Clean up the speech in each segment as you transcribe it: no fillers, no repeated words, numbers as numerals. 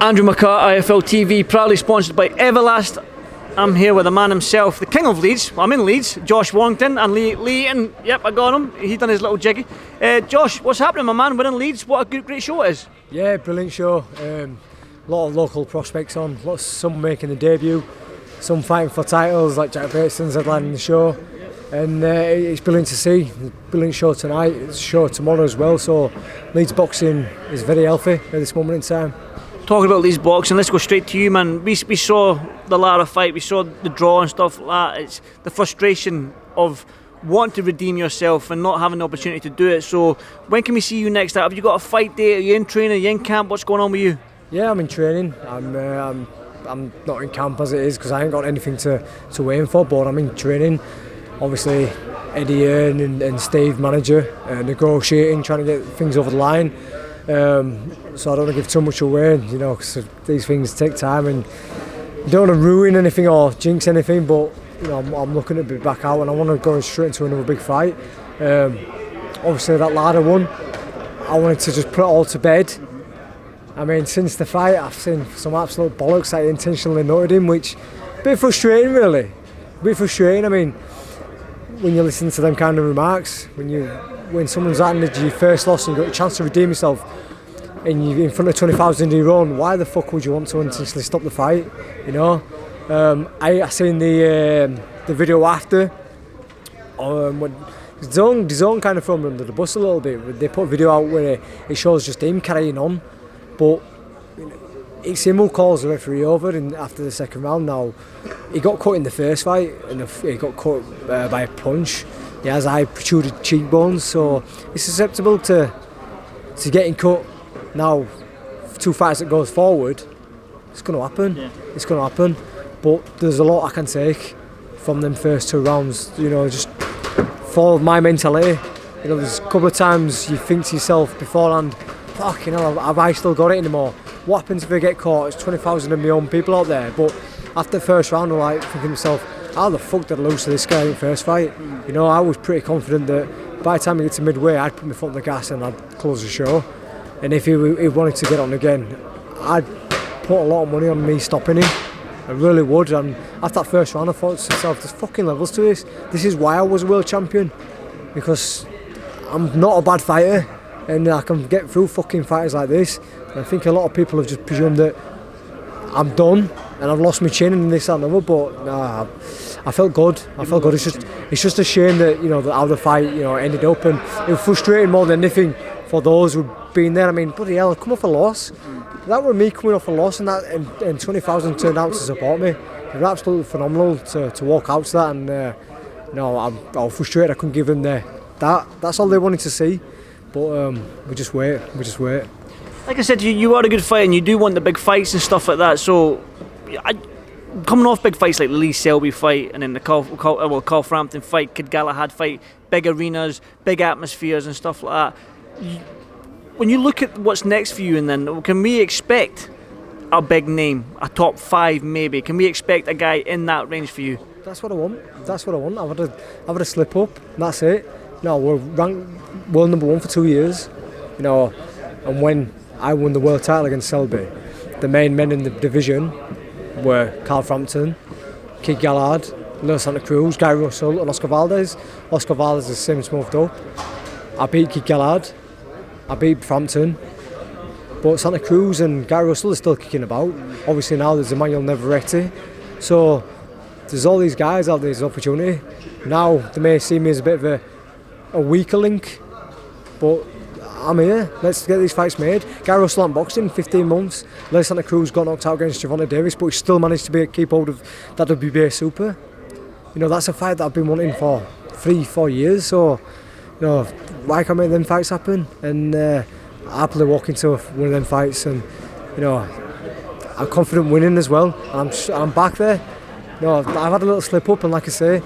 Andrew McCART, IFL TV, proudly sponsored by Everlast. I'm here with the man himself, the king of Leeds. I'm in Leeds, Josh Warrington, and Lee, and yep, I got him. He done his little jiggy. Josh, what's happening, my man? We're in Leeds. What a great show it is. Yeah, brilliant show. A lot of local prospects on. Some making a debut, some fighting for titles like Jack Bateson's headlining the show. And it's brilliant to see. Brilliant show tonight. It's a show tomorrow as well. So Leeds boxing is very healthy at this moment in time. Talking about Leeds boxing, let's go straight to you, man. We saw the Lara fight, we saw the draw and stuff like that. It's the frustration of wanting to redeem yourself and not having the opportunity to do it. So when can we see you next? Have you got a fight date? Are you in training? Are you in camp? What's going on with you? Yeah, I'm in training. I'm not in camp as it is because I ain't got anything to aim for, but I'm in training. Obviously, Eddie Hearn and Steve, manager, negotiating, trying to get things over the line. So I don't want to give too much away, you know, because these things take time and you don't want to ruin anything or jinx anything. But you know, I'm looking to be back out and I want to go straight into another big fight. Obviously, that ladder one, I wanted to just put it all to bed. I mean, since the fight, I've seen some absolute bollocks. I intentionally noted him, which a bit frustrating, really. A bit frustrating. I mean, when you listen to them kind of remarks, when someone's handed you your first loss and you've got a chance to redeem yourself and you're in front of 20,000 in your own, why the fuck would you want to intentionally stop the fight, you know? I seen the video after, when the zone kind of threw me under the bus a little bit. They put a video out where it shows just him carrying on, but it's him who calls the referee over and after the second round. Now, he got cut in the first fight and he got cut by a punch. He has high protruded cheekbones, so he's susceptible to getting cut. Now, 2 fights that goes forward, it's going to happen. Yeah. It's going to happen. But there's a lot I can take from them first 2 rounds. You know, just for my mentality. You know, there's a couple of times you think to yourself beforehand, fucking hell, have I still got it anymore? What happens if I get caught? It's 20,000 of my own people out there. But after the first round, I'm like thinking to myself, how the fuck did I lose to this guy in the first fight? You know, I was pretty confident that by the time we get to midway, I'd put my foot on the gas and I'd close the show. And if he wanted to get on again, I'd put a lot of money on me stopping him. I really would. And after that first round, I thought to myself, there's fucking levels to this. This is why I was a world champion. Because I'm not a bad fighter and I can get through fucking fighters like this. And I think a lot of people have just presumed that I'm done and I've lost my chin and this and another, but nah, I felt good. It's just a shame that, you know, that how the fight, you know, ended up, and it was frustrating more than anything for those who'd been there. I mean, bloody hell, come off a loss. That were me coming off a loss, and 20,000 turned out to support me. It was absolutely phenomenal to walk out to that, and no, I was frustrated I couldn't give them that's all they wanted to see, but we just wait. Like I said, you are a good fighter and you do want the big fights and stuff like that. So, coming off big fights like the Lee Selby fight and then the Carl Frampton fight, Kid Galahad fight, big arenas, big atmospheres and stuff like that. When you look at what's next for you, and then can we expect a big name, a top 5 maybe? Can we expect a guy in that range for you? That's what I want. I've had a slip up. And that's it. No, we're ranked world number 1 for 2 years. You know, and when I won the world title against Selby, the main men in the division were Carl Frampton, Kid Galahad, Leo Santa Cruz, Guy Russell and Oscar Valdez. Oscar Valdez is since moved up. I beat Kid Galahad, I beat Frampton, but Santa Cruz and Guy Russell are still kicking about. Obviously now there's Emmanuel Navarrete, so there's all these guys out there, there's opportunity. Now they may see me as a bit of a weaker link, but I'm here. Let's get these fights made. Guy Russell hasn't boxed in 15 months. Les Santa Cruz got knocked out against Javante Davis, but he still managed to keep hold of that WBA Super. You know, that's a fight that I've been wanting for 3-4 years. So, you know, why can't I make them fights happen? And happily walk into one of them fights, and you know, I'm confident winning as well. And I'm back there. You know, I've had a little slip up, and like I say,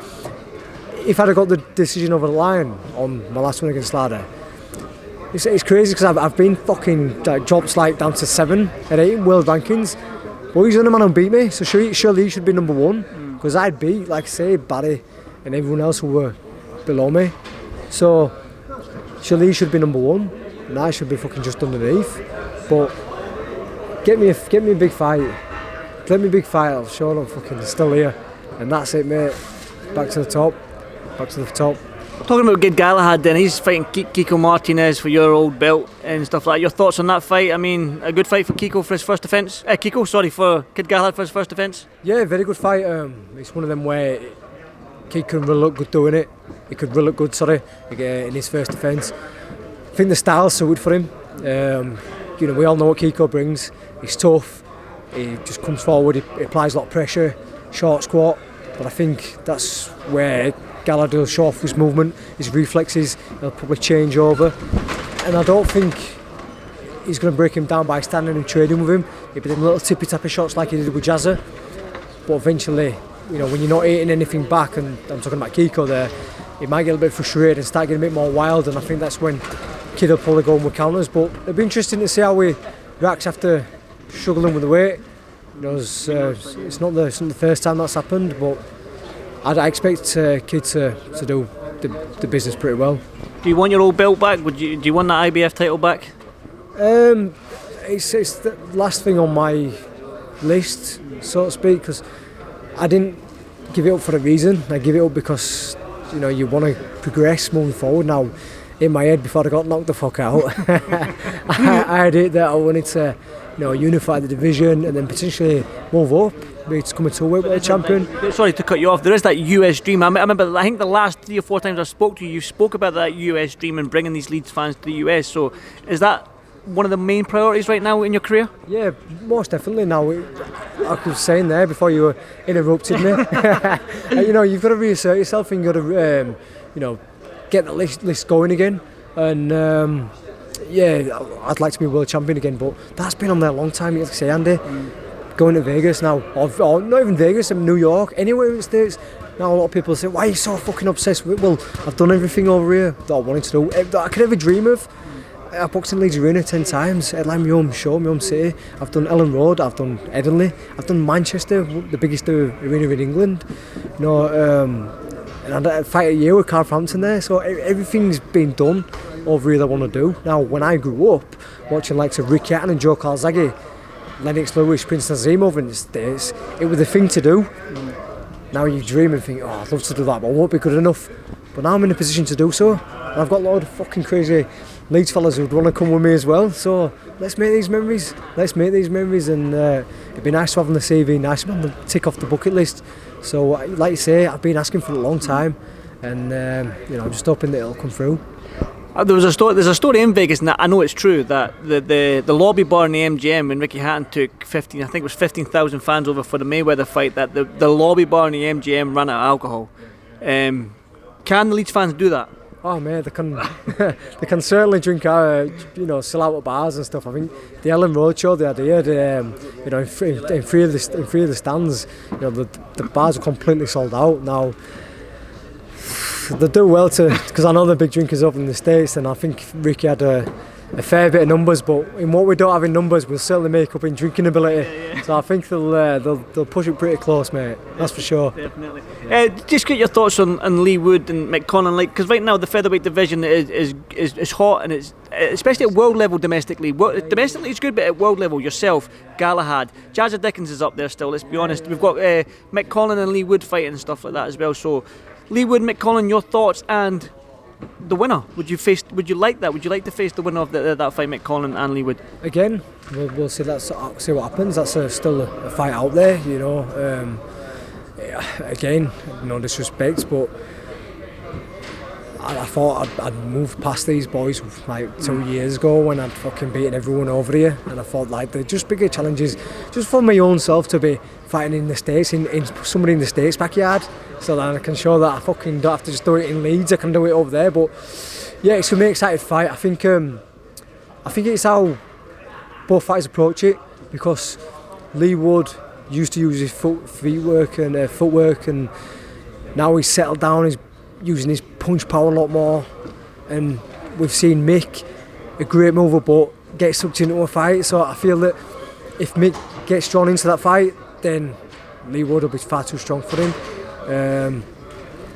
if I'd have got the decision over the line on my last one against Lada, it's crazy because I've been fucking dropped like down to 7 and 8 in world rankings, but he's the only man who beat me, so surely he should be number 1, because I'd beat, like I say, Barry and everyone else who were below me, so surely he should be number 1 and I should be fucking just underneath. But get me a big fight. Let me a big fight. I'll show them I'm fucking still here, and that's it, mate. Back to the top. Back to the top. Talking about Gid Galahad, then he's fighting Kiko Martinez for your old belt and stuff like that. Your thoughts on that fight? I mean, a good fight for Kiko for his first defence. For Gid Galahad for his first defence. Yeah, very good fight. It's one of them where Kid can really look good doing it. He could really look good, in his first defence. I think the style's suited for him. We all know what Kiko brings. He's tough. He just comes forward. He applies a lot of pressure. Short squat. But I think that's where Galahad will show off his movement, his reflexes. He'll probably change over. And I don't think he's going to break him down by standing and trading with him. He'll be doing little tippy-tappy shots like he did with Jazza. But eventually, when you're not eating anything back, and I'm talking about Kiko there, he might get a bit frustrated and start getting a bit more wild, and I think that's when Kid will probably go with counters. But it'll be interesting to see how he reacts after struggling with the weight. It's not the first time that's happened, but I expect Kid to do the business pretty well. Do you want your old belt back? Do you want that IBF title back? It's the last thing on my list, so to speak, because I didn't give it up for a reason. I give it up because you want to progress moving forward. Now, in my head, before I got knocked the fuck out, I had it that I wanted to unify the division and then potentially move up, maybe to come into a world champion. Sorry to cut you off. There is that US dream. I remember. I think the last 3 or 4 times I spoke to you, you spoke about that US dream and bringing these Leeds fans to the US. So, is that one of the main priorities right now in your career? Yeah, most definitely. Now, I was saying there before you interrupted me. You've got to reassert yourself and you've got to, get the list going again. And I'd like to be world champion again, but that's been on there a long time. You have to say, Andy, going to Vegas now, or not even Vegas, New York, anywhere in the States. Now a lot of people say, why are you so fucking obsessed with it? Well, I've done everything over here that I wanted to do, that I could ever dream of. I've boxed in Leeds Arena 10 times, headline my home show, my home city. I've done Ellen Road, I've done Edinley, I've done Manchester, the biggest arena in England. And I fight a year with Carlframpton there, so everything's been done over here that I want to do. Now, when I grew up watching likes of Ricky Hatton and Joe Calzaghe, Lennox Lewis, Prince Nazim over in the States, it was the thing to do. Now you dream and think, I'd love to do that, but I won't be good enough. But now I'm in a position to do so. And I've got a lot of fucking crazy Leeds fellas who'd want to come with me as well. So let's make these memories. And it'd be nice to have on the CV, nice to have them tick off the bucket list. So, like you say, I've been asking for a long time, and I'm just hoping that it'll come through. There's a story in Vegas, and I know it's true, that the lobby bar in the MGM when Ricky Hatton took 15,000 fans over for the Mayweather fight, that the lobby bar in the MGM ran out of alcohol. Can the Leeds fans do that? Oh man, they can they can certainly drink sell out at bars and stuff. I think the Ellen Road show the idea, in three of the stands, the bars are completely sold out now. They do well because I know they're big drinkers over in the States, and I think Ricky had a fair bit of numbers, but in what we don't have in numbers, we'll certainly make up in drinking ability. Yeah. So I think they'll push it pretty close, mate. That's for sure. Definitely. Just get your thoughts on Lee Wood and McConnell, because right now the featherweight division is hot, and it's especially at world level domestically. Domestically it's good, but at world level, yourself, Galahad, Jazza Dickens is up there still. Let's be honest. We've got McConnell and Lee Wood fighting and stuff like that as well. So Lee Wood, McConnell, your thoughts and the winner. Would you like that? Would you like to face the winner of that fight, McConnell and Lee Wood? Again, we'll see what happens. That's still a fight out there, Again, no disrespect, but I thought I'd moved past these boys like 2 years ago when I'd fucking beaten everyone over here, and I thought like they're just bigger challenges, just for my own self to be fighting in the States, in somebody in the States backyard, so that I can show that I fucking don't have to just do it in Leeds, I can do it over there. But yeah, it's going to be an exciting fight. I think it's how both fighters approach it, because Lee Wood used to use his footwork, and now he's settled down, he's using his punch power a lot more, and we've seen Mick, a great mover, but get sucked into a fight. So I feel that if Mick gets drawn into that fight, then Lee Wood will be far too strong for him.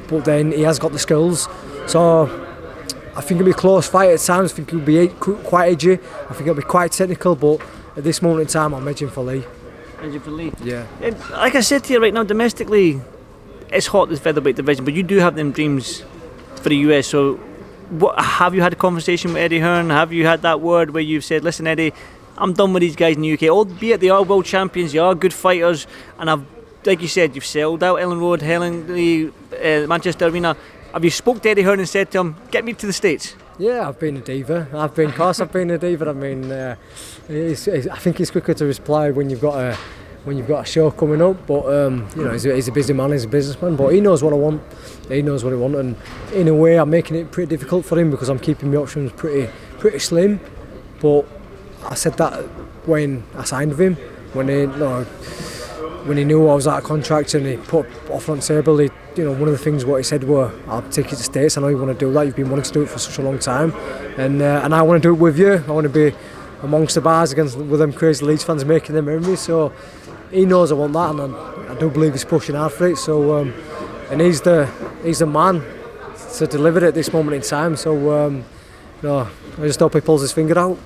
But then he has got the skills, so I think it'll be a close fight at times. I think it'll be quite edgy, I think it'll be quite technical, but at this moment in time, I'm edging for Lee. Edging for Lee. Yeah. Like I said to you right now, domestically, it's hot, this featherweight division, but you do have them dreams for the US. So, have you had a conversation with Eddie Hearn? Have you had that word where you've said, listen, Eddie, I'm done with these guys in the UK, albeit they are world champions, they are good fighters, and like you said, you've sold out Ellen Road, Manchester Arena. Have you spoke to Eddie Hearn and said to him, get me to the States? Yeah, I've been a diva. I've been a diva. I mean, I think it's quicker to reply when you've got a show coming up. But you know, he's a busy man, he's a businessman. But he knows what I want. He knows what I want, and in a way, I'm making it pretty difficult for him because I'm keeping my options pretty slim. But I said that when I signed with him, when he knew I was out of contract and he put offer on the table. One of the things what he said were, "I'll take you to States. I know you want to do that. You've been wanting to do it for such a long time, and I want to do it with you. I want to be amongst the bars with them crazy Leeds fans making them memories." So he knows I want that, and I do believe he's pushing hard for it. So and he's the man to deliver it at this moment in time. So no, I just hope he pulls his finger out.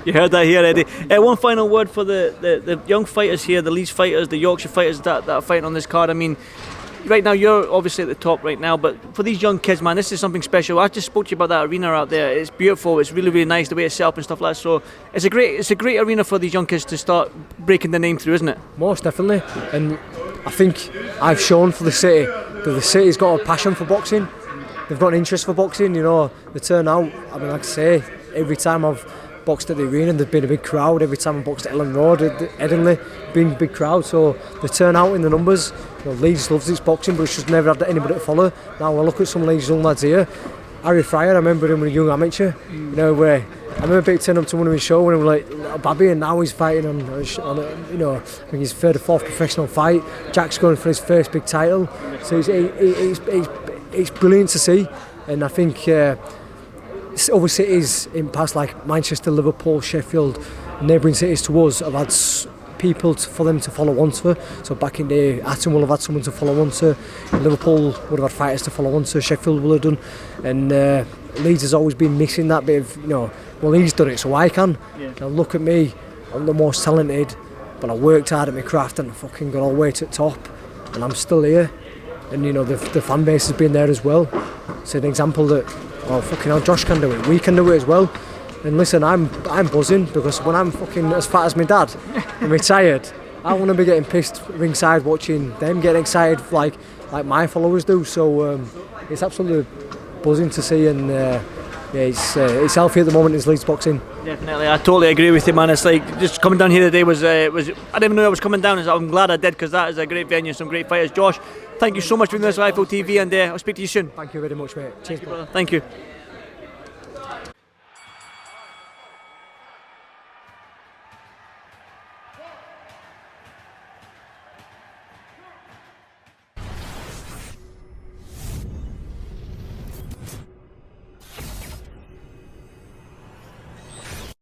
You heard that here, Eddie. One final word for the young fighters here, the Leeds fighters, the Yorkshire fighters that are fighting on this card. I mean, right now you're obviously at the top right now, but for these young kids, man, this is something special. I just spoke to you about that arena out there. It's beautiful. It's really, really nice the way it's set up and stuff like that. So it's a great arena for these young kids to start breaking their name through, isn't it? Most definitely. And I think I've shown for the city that the city's got a passion for boxing. They've got an interest for boxing, the turnout. I mean, like I say, every time I've boxed at the arena, there's been a big crowd. Every time I boxed at Ellen Road, at Edinley, been a big crowd. So the turnout in the numbers, Leeds loves its boxing, but it's just never had anybody to follow. Now, when I look at some of these young lads here, Harry Fryer, I remember him when he was a young amateur, where I remember turning up to one of his shows when he was like Babby, and now he's fighting on I think his third or fourth professional fight. Jack's going for his first big title. So it's brilliant to see, and I think other cities in past like Manchester, Liverpool, Sheffield, neighbouring cities to us have had people for them to follow on to. So back in the day, Atom will have had someone to follow on to, Liverpool would have had fighters to follow on to, Sheffield will have done, and Leeds has always been missing that bit of, well, he's done it so I can. Yeah. Now look at me, I'm the most talented, but I worked hard at my craft and I fucking got all the way to the top, and I'm still here. And the fan base has been there as well. It's an example that, fucking hell, Josh can do it, we can do it as well. And listen, I'm buzzing because when I'm fucking as fat as my dad and retired, I want to be getting pissed ringside watching them getting excited like my followers do. So it's absolutely buzzing to see, and it's healthy at the moment in Leeds boxing. Definitely, I totally agree with you, man. It's like just coming down here today was I didn't even know I was coming down. I'm glad I did because that is a great venue, some great fighters. Josh, thank you so much for doing this for IFL TV, and I'll speak to you soon. Thank you very much, mate. Cheers, brother. Thank you.